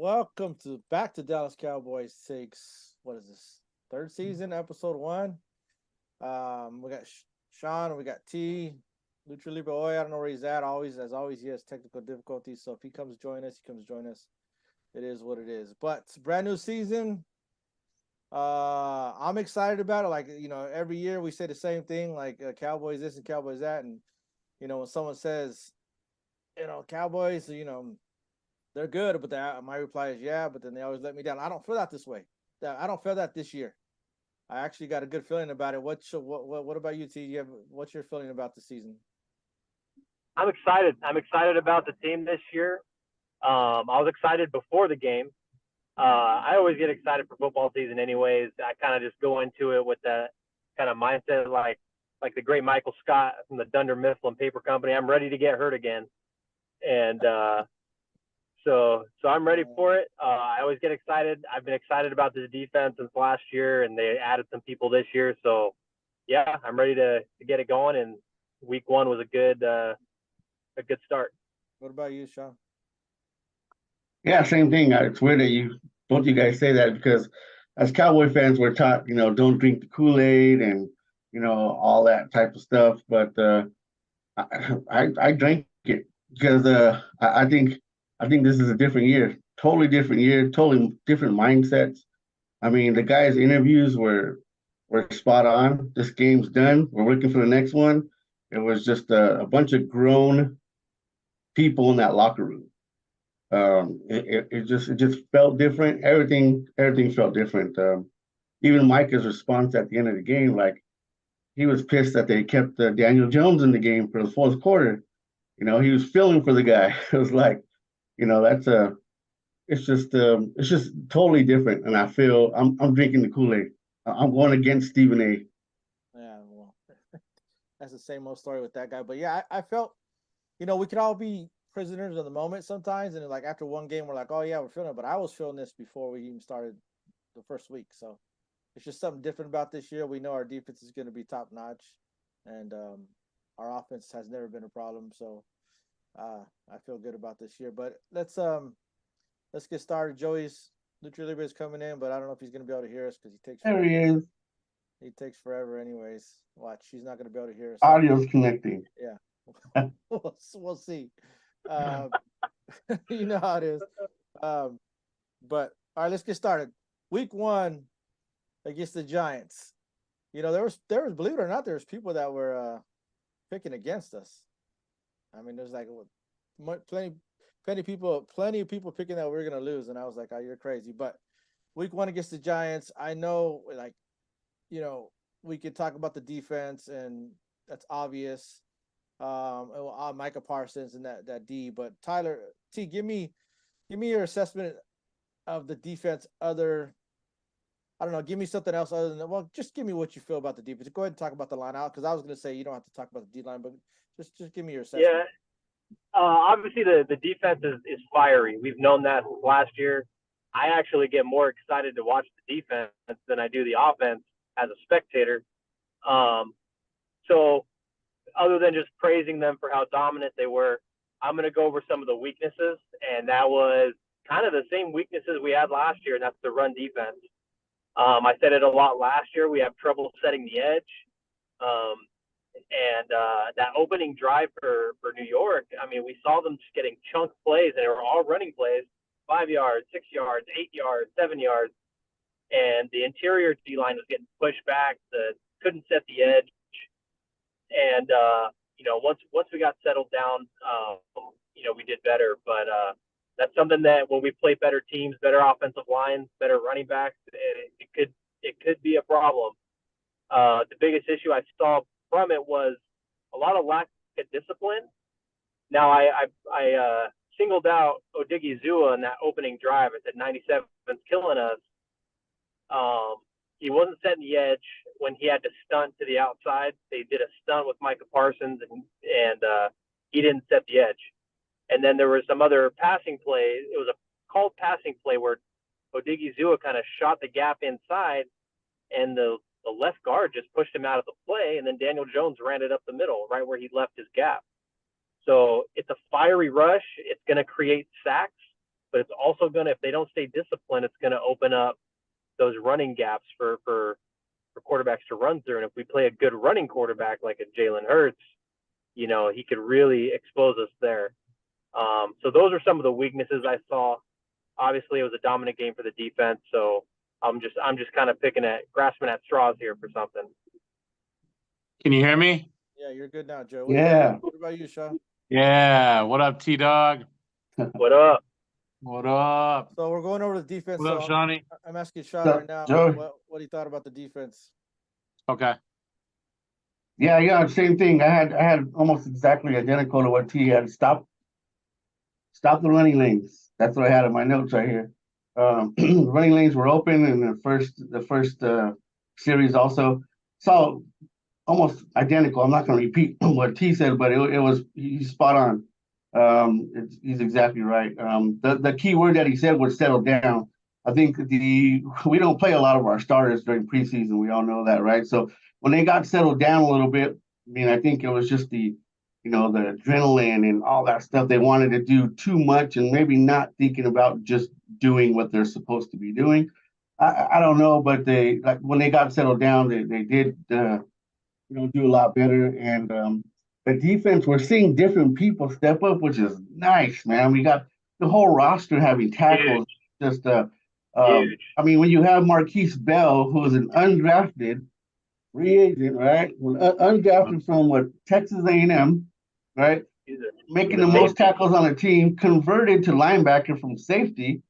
Welcome to back to Dallas Cowboys takes what is this third season episode one. We got Sean, we got T, Lucha Libre. I don't know where he's at. Always as always, he has technical difficulties. So if he comes join us, he comes join us. It is what it is. But it's a brand new season. I'm excited about it. Like every year we say the same thing. Like Cowboys this and Cowboys that, and when someone says, Cowboys, they're good, but my reply is yeah, but then they always let me down. I don't feel that this way. I don't feel that this year. I actually got a good feeling about it. What about you, T? What's your feeling about the season? I'm excited. I'm excited about the team this year. I was excited before the game. I always get excited for football season, anyways. I kind of just go into it with that kind of mindset, like the great Michael Scott from the Dunder Mifflin Paper Company. I'm ready to get hurt again, and so I'm ready for it. I always get excited. I've been excited about this defense since last year, and they added some people this year. So yeah, I'm ready to get it going. And week one was a good start. What about you, Sean? Yeah, same thing. It's weird that you guys say that because as Cowboy fans, we're taught, don't drink the Kool-Aid and, all that type of stuff. But I drank it because I think this is a different year, totally different year, totally different mindsets. I mean, the guys' interviews were spot on. This game's done. We're looking for the next one. It was just a bunch of grown people in that locker room. It just felt different. Everything felt different. Even Micah's response at the end of the game, like he was pissed that they kept Daniel Jones in the game for the fourth quarter. He was feeling for the guy. It was like, that's it's just totally different. And I feel I'm drinking the Kool-Aid. I'm going against Stephen A. Yeah, well, that's the same old story with that guy. But yeah, I felt, we could all be prisoners of the moment sometimes, and like after one game, we're like, oh yeah, we're feeling it. But I was feeling this before we even started the first week, so it's just something different about this year. We know our defense is going to be top notch, and our offense has never been a problem. So I feel good about this year. But let's get started. Joey's Lucha Libre is coming in, but I don't know if he's going to be able to hear us because he takes There forever. he is. He takes forever, anyways. Watch, he's not going to be able to hear us. Audio's connecting. Yeah, we'll see. Um, you know how it is. But all right, let's get started. Week one against the Giants. There was believe it or not, there was people that were picking against us. I mean, there's like plenty of people picking that we are gonna lose, and I was like, oh, you're crazy. But week one against the Giants, I know, like, we could talk about the defense, and that's obvious. Micah Parsons and that D, but Tyler T, give me your assessment of the defense. I don't know, give me something else other than that. Well, just give me what you feel about the defense. Go ahead and talk about the line out, because I was going to say you don't have to talk about the D line, but just give me your assessment. Yeah, obviously the defense is fiery. We've known that since last year. I actually get more excited to watch the defense than I do the offense as a spectator. So other than just praising them for how dominant they were, I'm going to go over some of the weaknesses, and that was kind of the same weaknesses we had last year, and that's the run defense. I said it a lot last year. We have trouble setting the edge. And that opening drive for New York, I mean, we saw them just getting chunk plays, and they were all running plays, 5 yards, 6 yards, 8 yards, 7 yards. And the interior D-line was getting pushed back, couldn't set the edge. And, once we got settled down, we did better. But that's something that when we play better teams, better offensive lines, better running backs, it could be a problem. The biggest issue I saw from it was a lot of lack of discipline. Now, I singled out Odigizua in that opening drive. I said 97's killing us. He wasn't setting the edge when he had to stunt to the outside. They did a stunt with Micah Parsons, and he didn't set the edge. And then there were some other passing plays. It was a called passing play where Odigizua kind of shot the gap inside, and the left guard just pushed him out of the play, and then Daniel Jones ran it up the middle, right where he left his gap. So it's a fiery rush. It's going to create sacks, but it's also gonna, if they don't stay disciplined, it's gonna open up those running gaps for quarterbacks to run through. And if we play a good running quarterback like a Jalen Hurts, you know, he could really expose us there. So those are some of the weaknesses I saw. Obviously, it was a dominant game for the defense, so I'm just kind of grasping at straws here for something. Can you hear me? Yeah, you're good now, Joe. Yeah. What about you, Sean? Yeah. What up, T-Dog? What up? What up? So we're going over the defense. What up, So Shawnee? I'm asking Sean So, right now Joe. what he thought about the defense. Okay. Yeah, same thing. I had almost exactly identical to what T had. Stop the running lanes. That's what I had in my notes right here. Running lanes were open in the first series also. So almost identical. I'm not going to repeat what T said, but he's spot on. He's exactly right. The key word that he said was settle down. I think we don't play a lot of our starters during preseason. We all know that, right? So when they got settled down a little bit, I mean, I think it was just the adrenaline and all that stuff. They wanted to do too much and maybe not thinking about just doing what they're supposed to be doing. I don't know, but when they got settled down, they did do a lot better. And the defense, we're seeing different people step up, which is nice, man. We got the whole roster having tackles. Huge. Just I mean, when you have Marquise Bell, who is an undrafted free agent, right? Undrafted from Texas A&M, right? Making the most tackles on the team, converted to linebacker from safety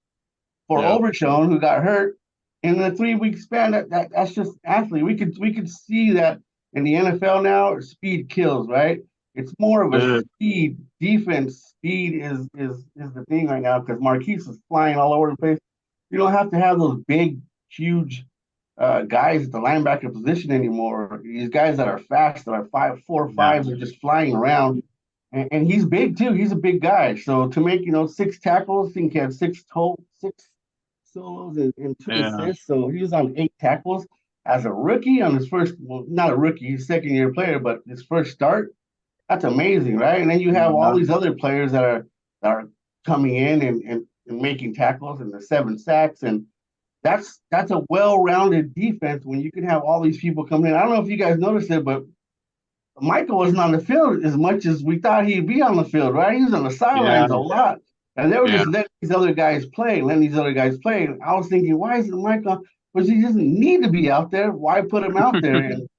for Overshone, who got hurt in a 3-week span. That's just athlete. We could see that in the NFL now. Speed kills, right? It's more of a speed defense. Speed is the thing right now because Marquise is flying all over the place. You don't have to have those big, huge guys at the linebacker position anymore. These guys that are fast, that are 5'4", 5s, are just flying around. And he's big too. He's a big guy. So to make 6 tackles, I think he had 6 solos and 2 assists. So he was on 8 tackles as a rookie on his first. Well, not a rookie, he's second-year player, but his first start. That's amazing, right? And then you have all these other players that are coming in and making tackles and the 7 sacks, and that's a well-rounded defense when you can have all these people coming in. I don't know if you guys noticed it, but Michael wasn't on the field as much as we thought he'd be on the field, right? He was on the sidelines a lot. And they were just letting these other guys play. And I was thinking, why isn't Michael? Because he doesn't need to be out there. Why put him out there? And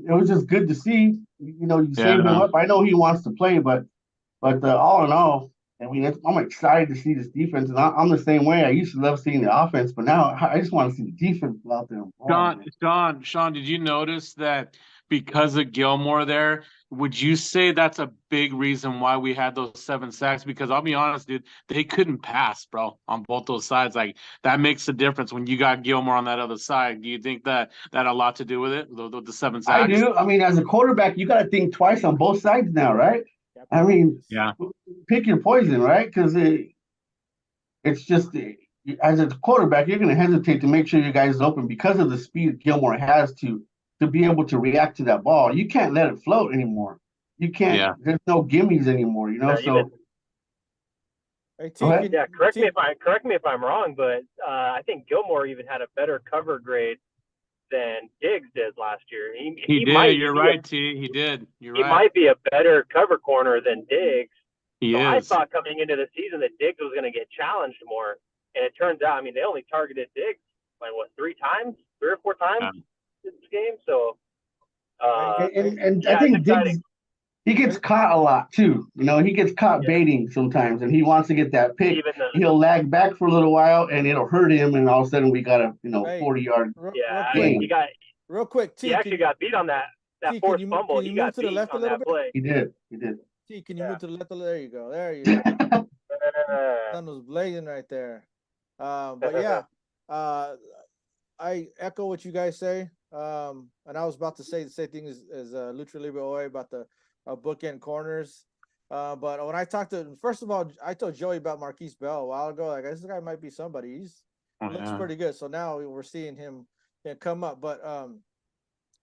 it was just good to see. You save him up. I know he wants to play, but all in all, I mean, I'm excited to see this defense. And I'm the same way. I used to love seeing the offense, but now I just want to see the defense out there. Sean, did you notice that because of Gilmore there, would you say that's a big reason why we had those 7 sacks? Because I'll be honest, dude, they couldn't pass, bro, on both those sides. Like, that makes a difference when you got Gilmore on that other side. Do you think that had a lot to do with it, the 7 sacks? I do. I mean, as a quarterback, you got to think twice on both sides now, right? I mean, pick your poison, right? Because it's just as a quarterback, you're going to hesitate to make sure your guys is open because of the speed Gilmore has to be able to react to that ball. You can't let it float anymore. You can't. Yeah. There's no gimmies anymore. So. Correct me if I'm wrong, but I think Gilmore even had a better cover grade than Diggs did last year. He did. You're right, T. He did. You're right. He might be a better cover corner than Diggs. He is. I thought coming into the season that Diggs was going to get challenged more, and it turns out, I mean, they only targeted Diggs like 3 or 4 times this game. So, I think Diggs, he gets caught a lot too. He gets caught baiting sometimes, and he wants to get that pick. He'll lag back for a little while, and it'll hurt him, and all of a sudden we got a 40-yard. He got real quick. T, he actually got beat on that forced fumble. He got beat on that play. He did. T, can you move to the left? There you go. There you go. Sun was blazing right there. But yeah, I echo what you guys say. And I was about to say the same thing as Lucha Libre Oy about the bookend corners. But when I talked first of all, I told Joey about Marquise Bell a while ago. Like, this guy might be somebody. He looks pretty good. So now we're seeing him come up. But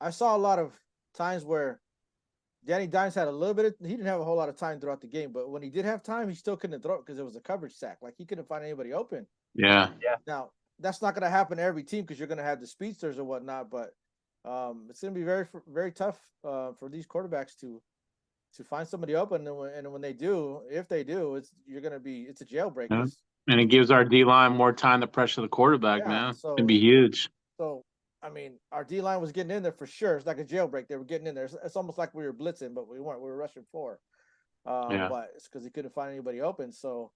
I saw a lot of times where Danny Dimes had a little bit he didn't have a whole lot of time throughout the game, but when he did have time, he still couldn't throw it because it was a coverage sack. Like he couldn't find anybody open. Yeah. Now that's not going to happen to every team because you're going to have the speedsters or whatnot, but it's going to be very tough for these quarterbacks to find somebody open, and when they do, if they do, it's a jailbreak. Yeah. And it gives our D line more time to pressure the quarterback, man. It's gonna be huge. So I mean, our D line was getting in there for sure. It's like a jailbreak. They were getting in there. It's almost like we were blitzing, but we weren't. We were rushing forward. But it's because he couldn't find anybody open. So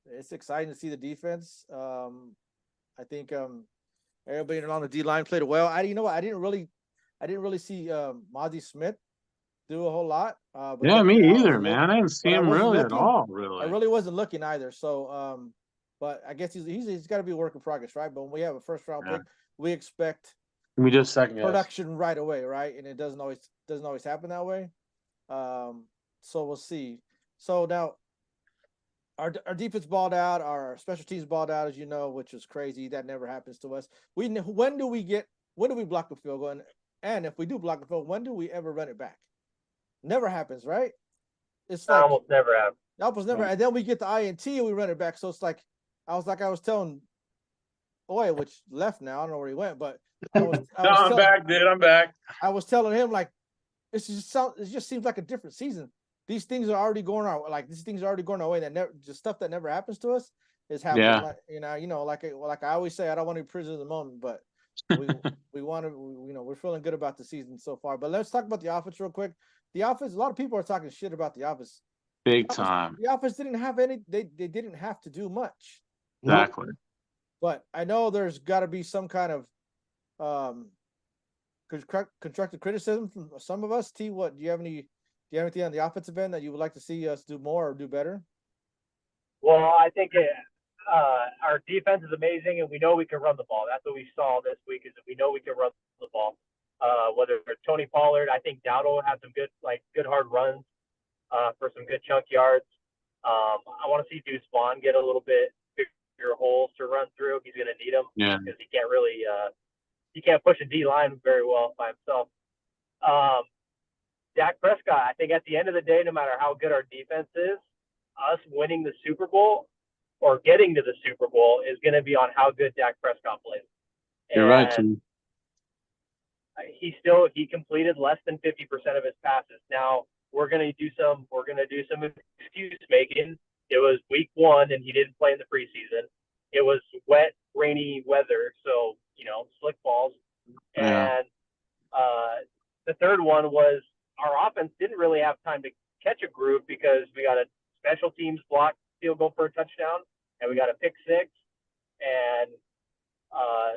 it's exciting to see the defense. I think everybody on the D line played well. I didn't really see Mozzie Smith do a whole lot. Yeah, me either, man. I didn't see him really at all. Really, I really wasn't looking either. So, but I guess he's got to be a work in progress, right? But when we have a first round pick, we expect production right away, right? And it doesn't always happen that way. So we'll see. So now our defense balled out, our special teams balled out, as you know, which is crazy. That never happens to us. When do we block a field goal? And if we do block a field goal, when do we ever run it back? Never happens, right? It's like almost never happens. Almost never. And then we get the INT and we run it back. So it's like I was telling Oya, which left now. I don't know where he went, but I'm back, dude. I'm back. I was telling him like it just seems like a different season. These things are already going our way. That never just stuff that never happens to us is happening. Yeah. Like I always say, I don't want to be prisoner of the moment, but we want to. We're feeling good about the season so far. But let's talk about the offense real quick. The offense. A lot of people are talking shit about the offense. Big time. The offense didn't have any. They didn't have to do much. Exactly. But I know there's got to be some kind of constructive criticism from some of us. T, what do you have anything on the offensive end that you would like to see us do more or do better? Well, I think our defense is amazing, and we know we can run the ball. That's what we saw this week. Is that we know we can run the ball. Whether it's Tony Pollard, I think Dowdle had some good hard runs for some good chunk yards. I want to see Deuce Vaughn get a little bit bigger holes to run through. He's going to need them because he can't push a D line very well by himself. Dak Prescott, I think at the end of the day, no matter how good our defense is, us winning the Super Bowl or getting to the Super Bowl is going to be on how good Dak Prescott plays. You're right, Tim. He completed less than 50% of his passes. Now we're going to do some excuse making. It was week 1 and he didn't play in the preseason. It was wet, rainy weather, so slick balls. Yeah. And the third one was our offense didn't really have time to catch a groove because we got a special teams block field goal for a touchdown, and we got a pick 6. And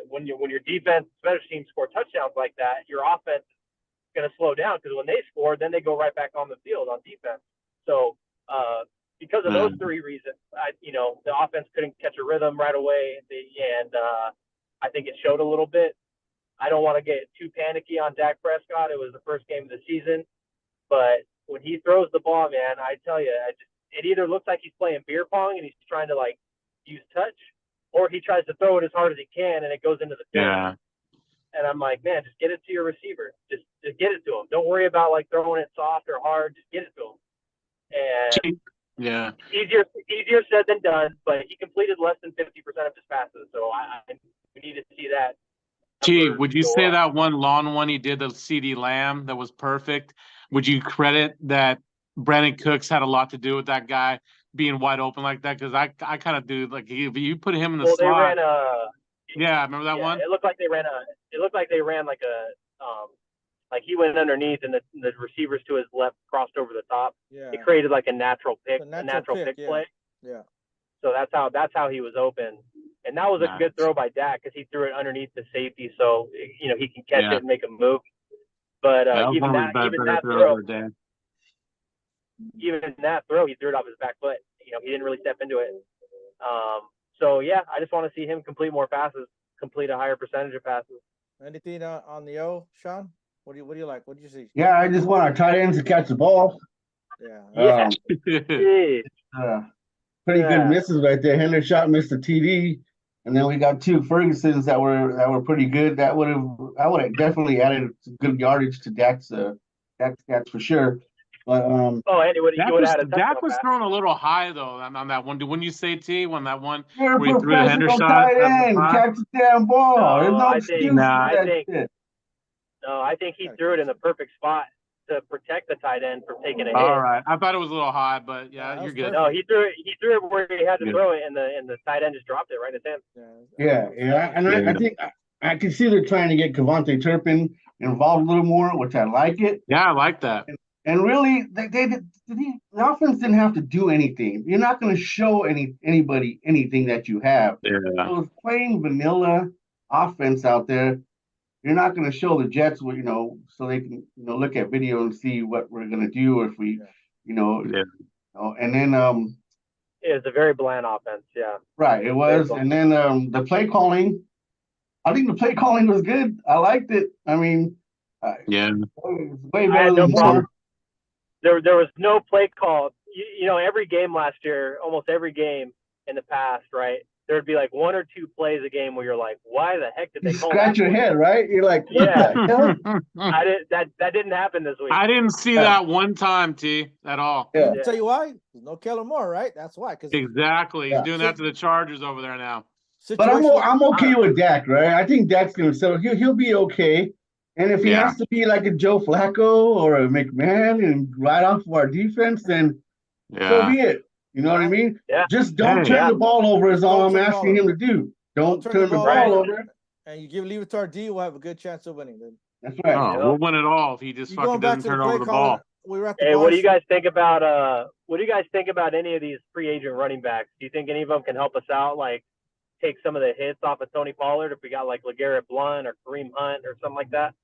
when your defense special teams score touchdowns like that, your offense is going to slow down because when they score, then they go right back on the field on defense. So because of those 3 reasons, the offense couldn't catch a rhythm right away, and I think it showed a little bit. I don't want to get too panicky on Dak Prescott. It was the first game of the season, but when he throws the ball, man, I tell you, it either looks like he's playing beer pong and he's trying to use touch, or he tries to throw it as hard as he can and it goes into the field. Yeah. And I'm like, man, just get it to your receiver. Just get it to him. Don't worry about throwing it soft or hard. Just get it to him. And easier said than done. But he completed less than 50% of his passes, so we need to see that. Would you say that one long one he did, the CeeDee Lamb, that was perfect? Would you credit that Brandon Cooks had a lot to do with that guy being wide open like that? Because I kind of do. If you put him in the slot. Remember that one? It looked like they ran he went underneath and the receivers to his left crossed over the top. Yeah. It created a natural pick play. Yeah. So that's how he was open. And that was a good throw by Dak because he threw it underneath the safety, so he can catch it and make a move. But even that throw, he threw it off his back foot. He didn't really step into it. I just want to see him complete more passes, complete a higher percentage of passes. Anything on the O, Sean? What do you like? What did you see? Yeah, I just want our tight ends to catch the ball. Yeah. Pretty good misses right there. Hendershot missed the TD. And then we got 2 Fergusons that were pretty good. That would have definitely added good yardage to Dak's That's for sure. But Oh, and he would have had a touchdown Dak was pass. throwing a little high though on that one. Wouldn't you say, T, when that one you're a where he threw the professional Henderson tight at the end. five? Catch the damn ball. There's No, no I excuse think for Nah. that shit. I think he threw it in the perfect spot to protect the tight end from taking a hit. All right, I thought it was a little high, but Yeah, yeah, that you're was good. No, he threw it where he had to Good. throw it, and the tight end just dropped it right in his hand. Yeah. And I think I can see they're trying to get Kevontae Turpin involved a little more, which I like it. Yeah, I like that. And really, the offense didn't have to do anything. You're not going to show anybody anything that you have. Yeah. So it's plain vanilla offense out there. You're not going to show the Jets, so they can, look at video and see what we're going to do if we, Yeah. And then, It was a very bland offense. Yeah. right, it was. And then the play calling, I think the play calling was good. I liked it. I mean, Yeah. way I better had no than problem. more. There was no play call. Every game last year, almost every game in the past, right? There'd be like one or two plays a game where you're like, why the heck did they You call scratch that your play? head, right? You're like, what Yeah. the hell? That didn't happen this week. I didn't see Yeah. that one time, T, at all. Yeah. I'll tell you why. There's no Kellen Moore, right? That's why. Because Exactly. He's Yeah. doing that to the Chargers over there now. But I'm okay with Dak, right? I think Dak's gonna settle. He'll be okay. And if he Yeah. has to be like a Joe Flacco or a McMahon and ride off of our defense, then so Yeah. be it. You know what I mean? Yeah. Just don't Hey. turn the ball over is all Don't I'm turn the asking ball him to do. Don't turn the ball over. over. and you leave it to our D, we'll have a good chance of winning. Then That's right. Oh, we'll win it all if he just you fucking going back doesn't to the turn play over the calling? ball. We were at the Hey, bar. what do you guys think about any of these free agent running backs? Do you think any of them can help us out, like take some of the hits off of Tony Pollard if we got like LeGarrette Blount or Kareem Hunt or something like that?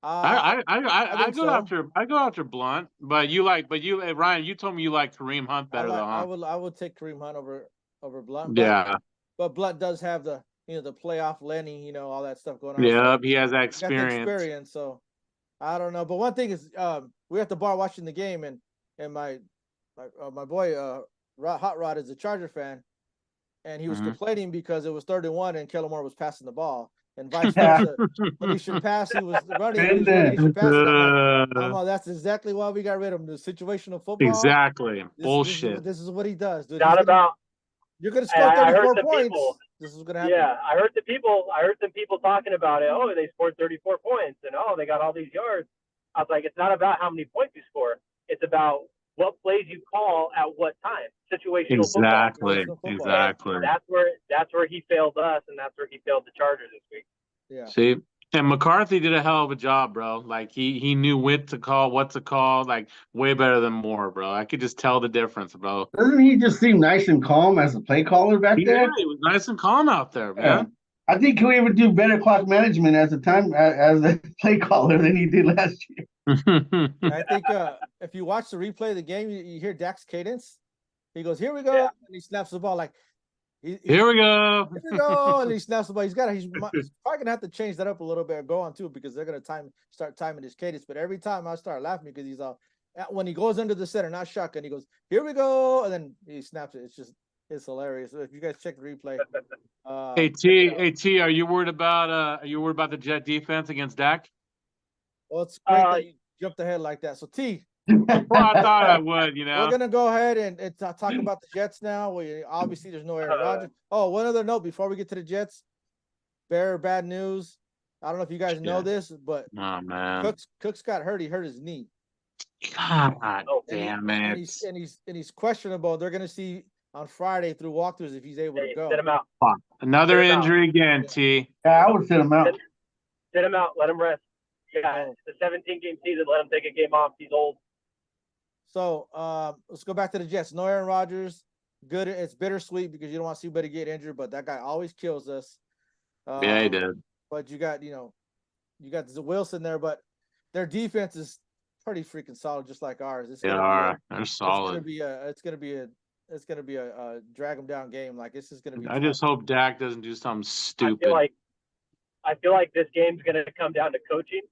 I think go so. after Blunt, but Ryan, you told me you like Kareem Hunt better though, huh? I would take Kareem Hunt over Blunt. Yeah. But Blunt does have the the playoff Lenny, all that stuff going on. Yeah, So he has that he's got the experience. experience. So I don't know. But one thing is, we were at the bar watching the game, and my boy Hot Rod is a Charger fan, and he was complaining because it was 3rd-and-1 and Kellen Moore was passing the ball, and vice versa. When he should pass, he was running. When he should pass it. I'm like, that's exactly why we got rid of him. The situational football. Exactly. Bullshit. This is what he does, dude. You're gonna score 34 points. This is gonna happen. Yeah, I heard some people talking about it. Oh, they scored 34 points, and they got all these yards. I was like, it's not about how many points you score. It's about what plays you call at what time. Situational football. Exactly. And that's where he failed us, and that's where he failed the Chargers this week. Yeah. See, and McCarthy did a hell of a job, bro. Like he knew what to call, like way better than Moore, bro. I could just tell the difference, bro. Doesn't he just seem nice and calm as a play caller back there? Yeah, he was nice and calm out there, man. Yeah. I think he'll even do better clock management as a play caller than he did last year. I think if you watch the replay of the game, you hear Dak's cadence. He goes, "Here we go," and he snaps the ball like, "Here we go, here we go," and he snaps the ball. He's probably gonna have to change that up a little bit and go on too, because they're gonna start timing his cadence. But every time I start laughing because he's all when he goes under the center, not shotgun, he goes, "Here we go," and then he snaps it. It's hilarious. If you guys check the replay, Hey T, are you worried about the Jet defense against Dak? Well, it's great that you jumped ahead like that. So T. Well, I thought I would, We're gonna go ahead and talk about the Jets now. Obviously there's no Aaron Rodgers. Oh, one other note before we get to the Jets. Bad news. I don't know if you guys know this, but man, Cooks got hurt. He hurt his knee. God damn it! And he's questionable. They're gonna see on Friday through walkthroughs if he's able to go. Sit him out. Another injury again, T. Yeah, I would sit him out. Sit him out. Let him rest. Yeah, it's a 17-game season. Let him take a game off. He's old. So let's go back to the Jets. No Aaron Rodgers. Good. It's bittersweet because you don't want to see anybody get injured, but that guy always kills us. Yeah, he did. But you got Wilson there, but their defense is pretty freaking solid, just like ours. They're solid. It's gonna be a drag them down game. Like this is gonna be. I just hope Dak doesn't do something stupid. I feel like this game's gonna come down to coaching.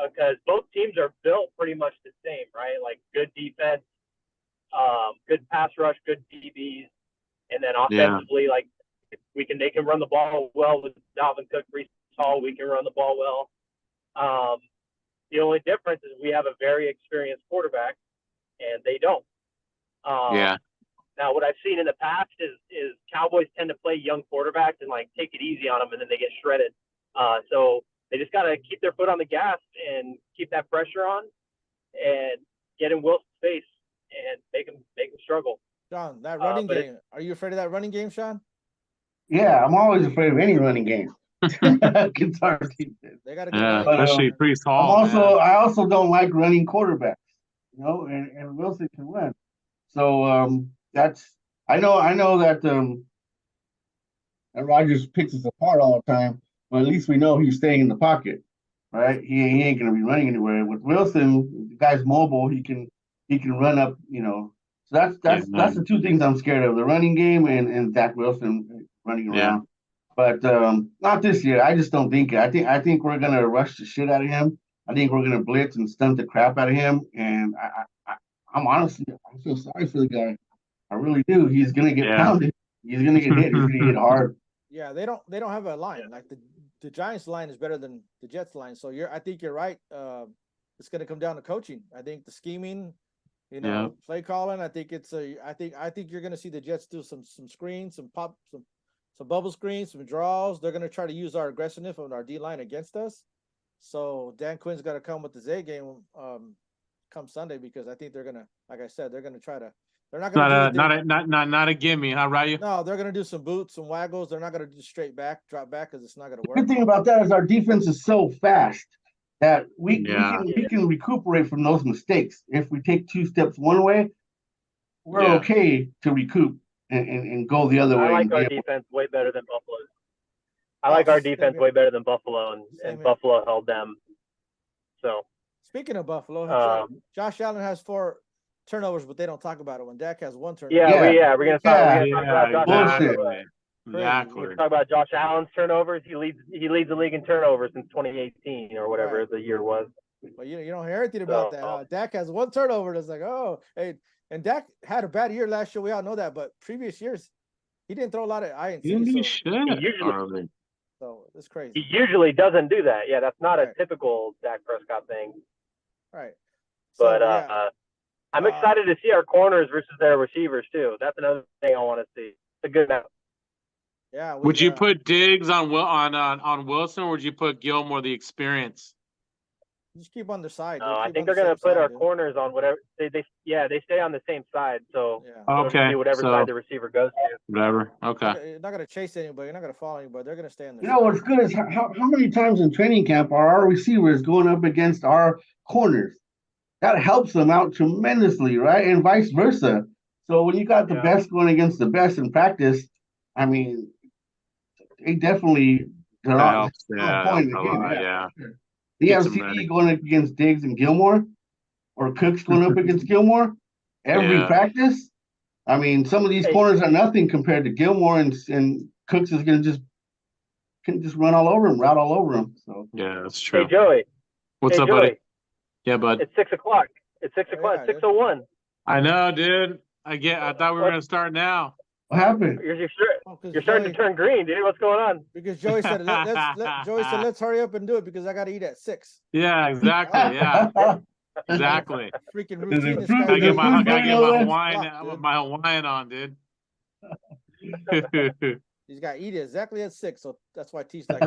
Because both teams are built pretty much the same, right? Like good defense, good pass rush, good DBs, and then offensively, like they can run the ball well with Dalvin Cook, Breece Hall. We can run the ball well. The only difference is we have a very experienced quarterback, and they don't. Yeah. Now, what I've seen in the past is Cowboys tend to play young quarterbacks and like take it easy on them, and then they get shredded. So they just got to keep their foot on the gas and keep that pressure on, and get in Wilson's face and make him struggle. Sean, that running game. Are you afraid of that running game, Sean? Yeah, I'm always afraid of any running game. Against our defense. They got to Yeah, get especially Priest Hall. I also don't like running quarterbacks, you know, and Wilson can run. So I know that Rodgers picks us apart all the time, but at least we know he's staying in the pocket, right? He ain't gonna be running anywhere. With Wilson, the guy's mobile, he can run up, you know. So that's the two things I'm scared of: the running game and Zach Wilson running around. Yeah. But not this year. I just don't think it. I think we're gonna rush the shit out of him. I think we're gonna blitz and stunt the crap out of him. And I'm honestly, I feel sorry for the guy. I really do. He's gonna get pounded. He's gonna get hit. He's gonna hit hard. Yeah, they don't have a line. Like the Giants line is better than the Jets line. So I think you're right. It's gonna come down to coaching. I think the scheming, play calling. I think I think you're gonna see the Jets do some screens, some bubble screens, some draws. They're gonna try to use our aggressiveness on our D line against us. So Dan Quinn's got to come with the Z game come Sunday, because I think they're gonna, like I said, they're gonna try to. They're not gonna not a gimme, huh, Ryu? No, they're gonna do some boots, some waggles. They're not gonna do straight back, drop back, because it's not gonna work. The good thing about that is our defense is so fast that we can recuperate from those mistakes. If we take 2 steps one way, we're okay to recoup and go the other way. I like our defense way better than Buffalo's. I like our defense way better than Buffalo, and Buffalo held them. So speaking of Buffalo, Josh Allen has 4 turnovers, but they don't talk about it. When Dak has 1 turnover. We're gonna talk about Josh Allen. Exactly. We're talking about Josh Allen's turnovers. He leads the league in turnovers since 2018 or whatever the year was. But you don't hear anything about that. Dak has 1 turnover. It's like, oh, hey, and Dak had a bad year last year. We all know that, but previous years he didn't throw a lot of INT. So it's crazy. He usually doesn't do that. Yeah, that's not a typical Dak Prescott thing. Right. But I'm excited to see our corners versus their receivers too. That's another thing I want to see. It's a good match. Yeah. Would you put Diggs on Wilson, or would you put Gilmore, the experience? Just keep on the side. I think they're gonna put our corners on whatever they stay on the same side. So okay, whatever side the receiver goes to. Whatever. Okay. You're not gonna chase anybody. You're not gonna follow anybody. They're gonna stay on the. You know what's good is how many times in training camp are our receivers going up against our corners? That helps them out tremendously, right? And vice versa. So when you got the best going against the best in practice, I mean, they definitely they're on point again. You have CD going up against Diggs and Gilmore, or Cooks going up against Gilmore every practice. I mean, some of these corners are nothing compared to Gilmore, and Cooks is going to just run all over him, route all over him. So that's true. Hey Joey, what's up, buddy? Yeah, bud. It's 6 o'clock. It's 6 o'clock. 6:01. I know, dude. I thought we were gonna start now. What happened? You're starting to turn green, dude. What's going on? Because Joey said, let's hurry up and do it because I got to eat at 6. Yeah, exactly. Yeah, exactly. Freaking routine. I get my Hawaiian on, dude. He's got to eat it exactly at 6, so that's why T's like,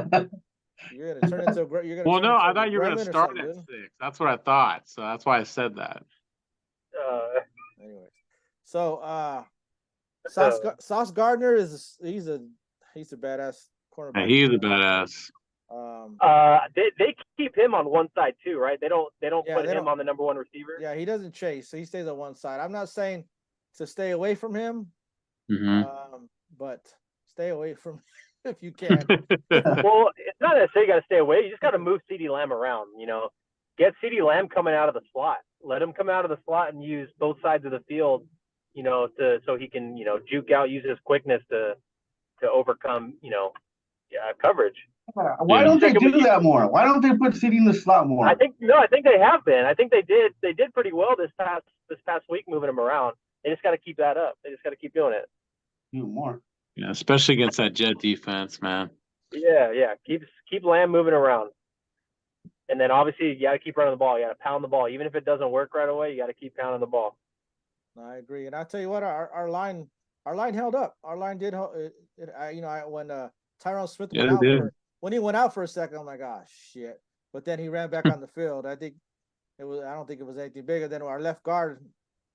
you're gonna turn into Well, no, I thought you were gonna start at 6. That's what I thought, so that's why I said that. Anyway, so Sauce Gardner he's a badass cornerback. Yeah, he's a badass. They keep him on one side too, right? They don't put him on the number 1 receiver. Yeah, he doesn't chase, so he stays on one side. I'm not saying to stay away from him, but stay away from him if you can. Well, it's not necessarily you got to stay away. You just got to move CeeDee Lamb around. Get CeeDee Lamb coming out of the slot. Let him come out of the slot and use both sides of the field. So he can juke out, use his quickness to overcome coverage. Why don't they do that more? Why don't they put CeeDee in the slot more? I think they have been. I think they did pretty well this past week moving him around. They just got to keep that up. They just got to keep doing it. Do more. Yeah, especially against that Jet defense, man. Yeah. Keep Lamb moving around. And then obviously you got to keep running the ball. You got to pound the ball, even if it doesn't work right away. You got to keep pounding the ball. I agree, and I tell you what, our line held up. Our line did. When Tyron Smith Yeah, went they out did. when he went out for a second, I'm like, oh shit. But then he ran back on the field. I don't think it was anything bigger than our left guard.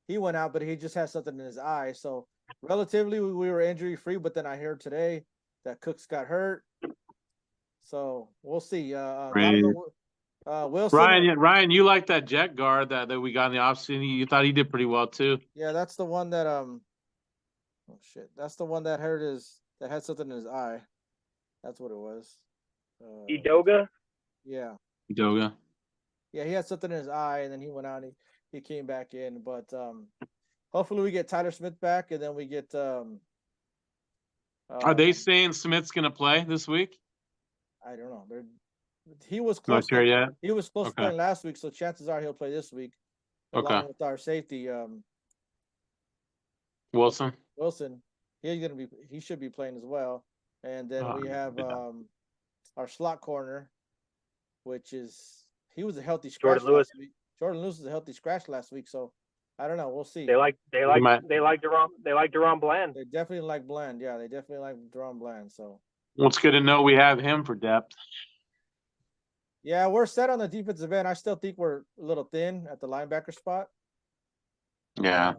He went out, but he just had something in his eye. So relatively, we were injury free. But then I heard today that Cooks got hurt. So we'll see. Right. Wilson. Ryan, you like that jet guard that we got in the offseason? You thought he did pretty well too. Yeah, that's the one that oh shit, that's the one that that had something in his eye. That's what it was. Edoga? Yeah. Doga. Yeah, he had something in his eye, and then he went out and he came back in. But hopefully we get Tyler Smith back, and then we get. Are they saying Smith's gonna play this week? I don't know. He was Not close. sure yet. He was close to Okay. playing last week, so chances are he'll play this week, along Okay. with our safety Wilson. He should be playing as well. And then we have our slot corner, which is he was a healthy scratch Jordan Lewis. last week. Jordan Lewis was a healthy scratch last week, so I don't know. We'll see. They like Deron Bland. They definitely like Bland. Yeah, they definitely like Deron Bland. So Well, it's good to know we have him for depth. yeah, we're set on the defensive end. I still think we're a little thin at the linebacker spot. Yeah.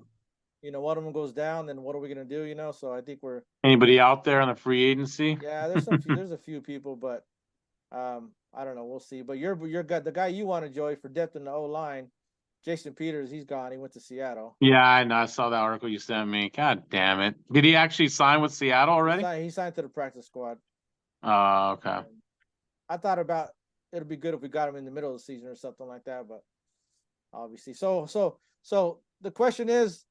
One of them goes down, then what are we gonna do? So I think we're. Anybody out there on the free agency? Yeah, there's a few people, but I don't know. We'll see. But you're the guy you want to Joey for depth in the O line. Jason Peters, he's gone. He went to Seattle. Yeah, I know. I saw that article you sent me. God damn it! Did he actually sign with Seattle already? He signed to the practice squad. Oh, okay. I thought about it'd be good if we got him in the middle of the season or something like that, but obviously. So the question is,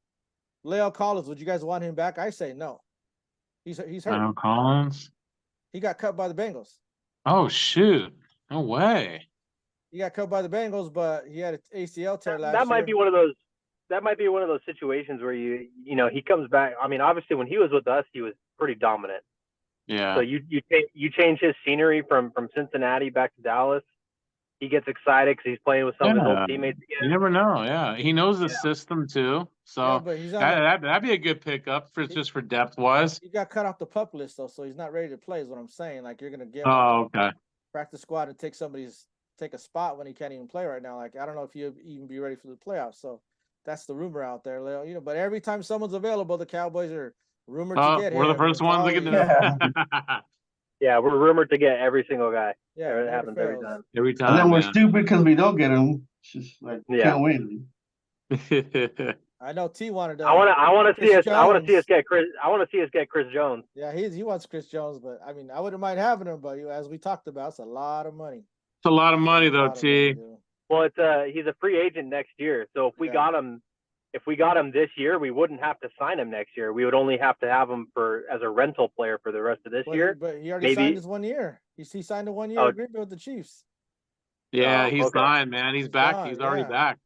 Leo Collins, would you guys want him back? I say no. He's hurt. Leo Collins. He got cut by the Bengals. Oh shoot! No way. He got cut by the Bengals, but he had an ACL tear last year. That might be one of those. That might be one of those situations where he comes back. I mean, obviously, when he was with us, he was pretty dominant. Yeah. So you change his scenery from Cincinnati back to Dallas. He gets excited because he's playing with some of his old teammates again. You never know. Yeah, he knows the system too. So but he's that'd be a good pickup just for depth wise. He got cut off the PUP list though, so he's not ready to play. Is what I'm saying. Like you're gonna get okay. Practice squad and take a spot when he can't even play right now. Like I don't know if you'll even be ready for the playoffs. So that's the rumor out there, Leo. But every time someone's available, the Cowboys are rumored to get him. We're the first ones to get to. Yeah, we're rumored to get every single guy. Yeah, it happens every time. Every time. And then we're stupid because we don't get them. It's just like can't win. I know T wanted. I want to see us get Chris. I want to see us get Chris Jones. Yeah, he wants Chris Jones, but I mean, I wouldn't mind having him. But as we talked about, it's a lot of money. It's a lot of money though, T. Well, he's a free agent next year. So if we got him this year, we wouldn't have to sign him next year. We would only have to have him as a rental player for the rest of this year. But he already signed his 1 year. He signed a 1 year agreement with the Chiefs. Yeah, he's signed, man. He's back. Gone, he's already back.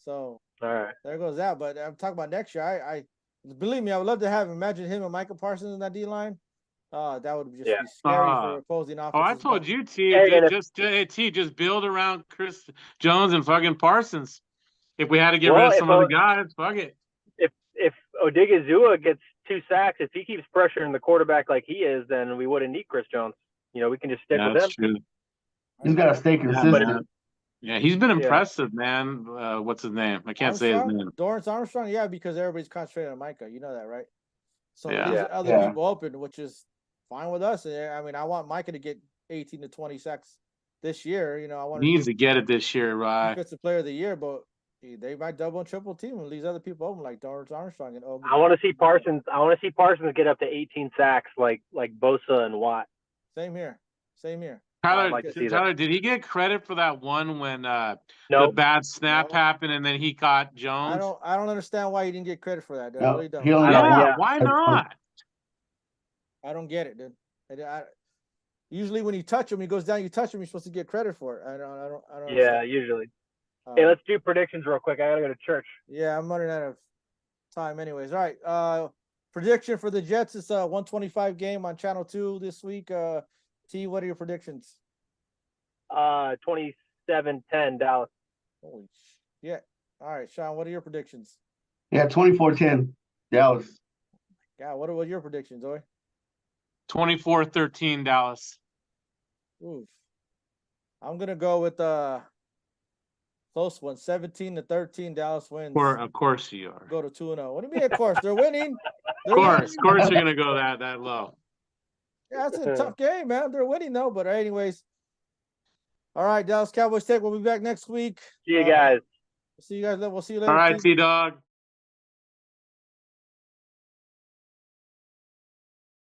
So all right, there goes that. But I'm talking about next year. I believe me, I would love to have imagine him and Micah Parsons in that D line. That would just be scary for opposing offenses. Oh, I told you, T. Just build around Chris Jones and fucking Parsons. If we had to get rid of some of the guys, fuck it. If Odigizua gets 2 sacks, if he keeps pressuring the quarterback like he is, then we wouldn't need Chris Jones. We can just stick with him. True. He's got to stay consistent. Yeah, he's been impressive, man. What's his name? I can't say his name. Dorrance Armstrong, because everybody's concentrating on Micah. You know that, right? So there's other people open, which is fine with us. I mean, I want Micah to get 18 to 20 sacks this year. I want he needs to get it this year, right? Defensive player of the year, but they might double and triple team and these other people open like Dorrance Armstrong and I want to see Parsons. I want to see Parsons get up to 18 sacks like Bosa and Watt. Same here. Tyler, did he get credit for that one when the bad snap happened and then he caught Jones? I don't understand why he didn't get credit for that. Dude. No, I really don't. Why not? I don't get it, dude. Usually when you touch him, he goes down. You touch him, you're supposed to get credit for it. I don't. Yeah, usually. Hey, let's do predictions real quick. I gotta go to church. Yeah, I'm running out of time, anyways. All right. Prediction for the Jets is a 125 game on Channel 2 this week. T, what are your predictions? 27-17. 27-10 Dallas. Holy shit. All right, Sean, what are your predictions? Yeah, 24-10 Dallas. God, what are your predictions, Zoe? 24-13 Dallas. Oof. I'm gonna go with close one, 17-13. Dallas wins. Of course you are. Go to 2-0. What do you mean? Of course, they're winning. They're Of winning. course you're gonna go that low. Yeah, that's a tough game, man. They're winning though. But anyways, all right, Dallas Cowboys Tech. We'll be back next week. See you guys. See you guys. We'll see you later. All right, T-Dog.